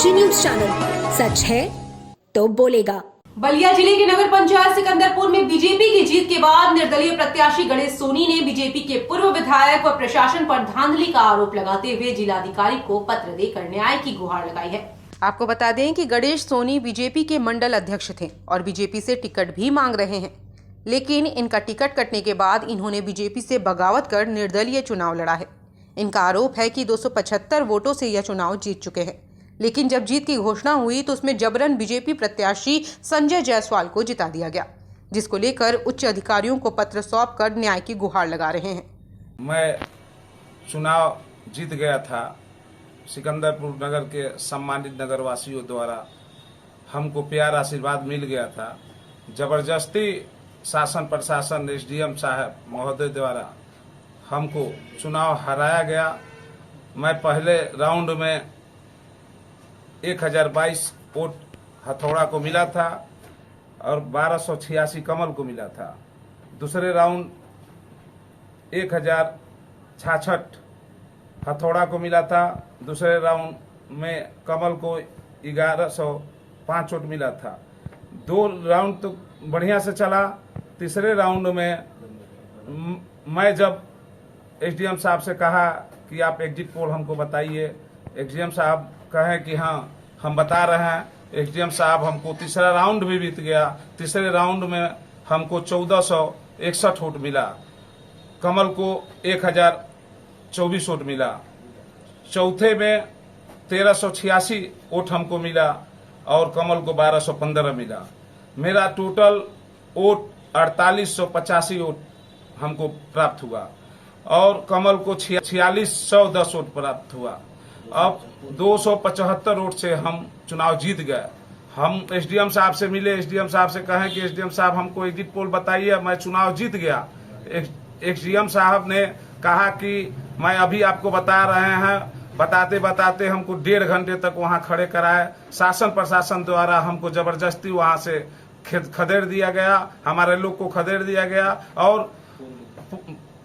एजी news channel, सच है तो बोलेगा। बलिया जिले के नगर पंचायत सिकंदरपुर में बीजेपी की जीत के बाद निर्दलीय प्रत्याशी गणेश सोनी ने बीजेपी के पूर्व विधायक व प्रशासन पर धांधली का आरोप लगाते हुए जिलाधिकारी को पत्र देकर न्याय की गुहार लगाई है। आपको बता दें कि गणेश सोनी बीजेपी के मंडल अध्यक्ष थे और बीजेपी से टिकट भी मांग रहे हैं, लेकिन इनका टिकट कटने के बाद इन्होंने बीजेपी से बगावत कर निर्दलीय चुनाव लड़ा है। इनका आरोप है कि 275 वोटों से यह चुनाव जीत चुके हैं, लेकिन जब जीत की घोषणा हुई तो उसमें जबरन बीजेपी प्रत्याशी संजय जायसवाल को जिता दिया गया, जिसको लेकर उच्च अधिकारियों को पत्र सौंपकर न्याय की गुहार लगा रहे हैं। मैं चुनाव जीत गया था। सिकंदरपुर नगर के सम्मानित नगरवासियों द्वारा हमको प्यार आशीर्वाद मिल गया था। जबरदस्ती शासन प्रशासन एसडीएम साहब महोदय द्वारा हमको चुनाव हराया गया। मैं पहले राउंड में 1022 वोट हथौड़ा को मिला था और 1286 कमल को मिला था। दूसरे राउंड 1066 हथौड़ा को मिला था। दूसरे राउंड में कमल को 1105 वोट मिला था। 2 राउंड तो बढ़िया से चला। तीसरे राउंड में मैं जब एसडीएम साहब से कहा कि आप एग्जिट पोल हमको बताइए, एसडीएम साहब कहें कि हाँ हम बता रहे हैं। एसडीएम साहब हमको तीसरा राउंड भी बीत गया। तीसरे राउंड में हमको 1461 वोट मिला। कमल को 1024 वोट मिला। चौथे में 1386 वोट हमको मिला और कमल को 1215 मिला। मेरा टोटल वोट 4885 वोट हमको प्राप्त हुआ और कमल को 4610 वोट प्राप्त हुआ। अब 275 वोट से हम चुनाव जीत गए। हम एसडीएम साहब से मिले, एसडीएम साहब से कहें कि एसडीएम साहब हमको एग्जिट पोल बताइए, मैं चुनाव जीत गया। एसडीएम साहब ने कहा कि मैं अभी आपको बता रहे हैं। बताते बताते हमको 1.5 घंटे तक वहां खड़े कराए। शासन प्रशासन द्वारा हमको जबरदस्ती वहां से खदेड़ दिया गया, हमारे लोग को खदेड़ दिया गया और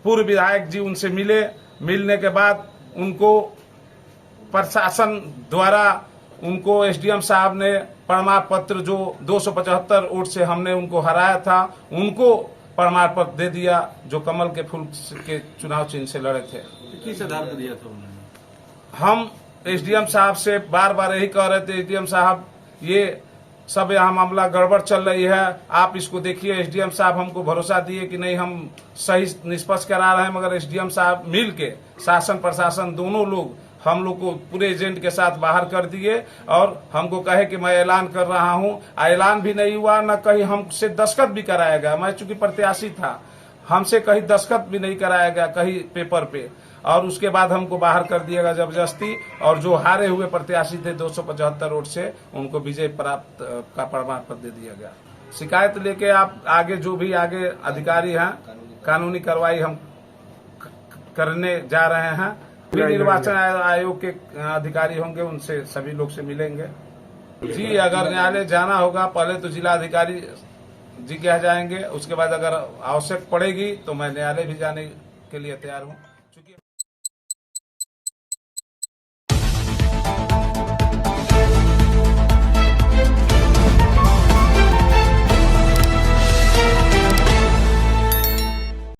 पूर्व विधायक जी उनसे मिले। मिलने के बाद उनको प्रशासन द्वारा उनको एसडीएम साहब ने प्रमाण पत्र जो 275 वोट से हमने उनको हराया था, उनको प्रमाण पत्र दे दिया जो कमल के फूल के चुनाव चिन्ह से लड़े थे। किस आधार पर दिया था उन्होंने? हम एसडीएम साहब से बार बार यही कह रहे थे, एसडीएम साहब ये सब यहाँ मामला गड़बड़ चल रही है, आप इसको देखिए। एसडीएम साहब हमको भरोसा दिए कि नहीं हम सही निष्पक्ष करा रहे हैं, मगर एसडीएम साहब मिल के शासन प्रशासन दोनों लोग हम लोग को पूरे एजेंट के साथ बाहर कर दिए और हमको कहे कि मैं ऐलान कर रहा हूँ। ऐलान भी नहीं हुआ, न कहीं हमसे दस्तखत भी कराया गया। मैं चूंकि प्रत्याशी था, हमसे कहीं दस्तखत भी नहीं कराया गया कहीं पेपर पे, और उसके बाद हमको बाहर कर दिया गया जबरदस्ती। और जो हारे हुए प्रत्याशी थे 275 वोट से, उनको विजय प्राप्त का प्रमाण पत्र दे दिया गया। शिकायत लेके आप आगे जो भी आगे अधिकारी हैं, कानूनी कार्रवाई हम करने जा रहे हैं। निर्वाचन आयोग के अधिकारी होंगे, उनसे सभी लोग से मिलेंगे। जी, अगर न्यायालय जाना होगा पहले तो जिला अधिकारी जी के यहाँ जाएंगे, उसके बाद अगर आवश्यक पड़ेगी तो मैं न्यायालय भी जाने के लिए तैयार हूँ।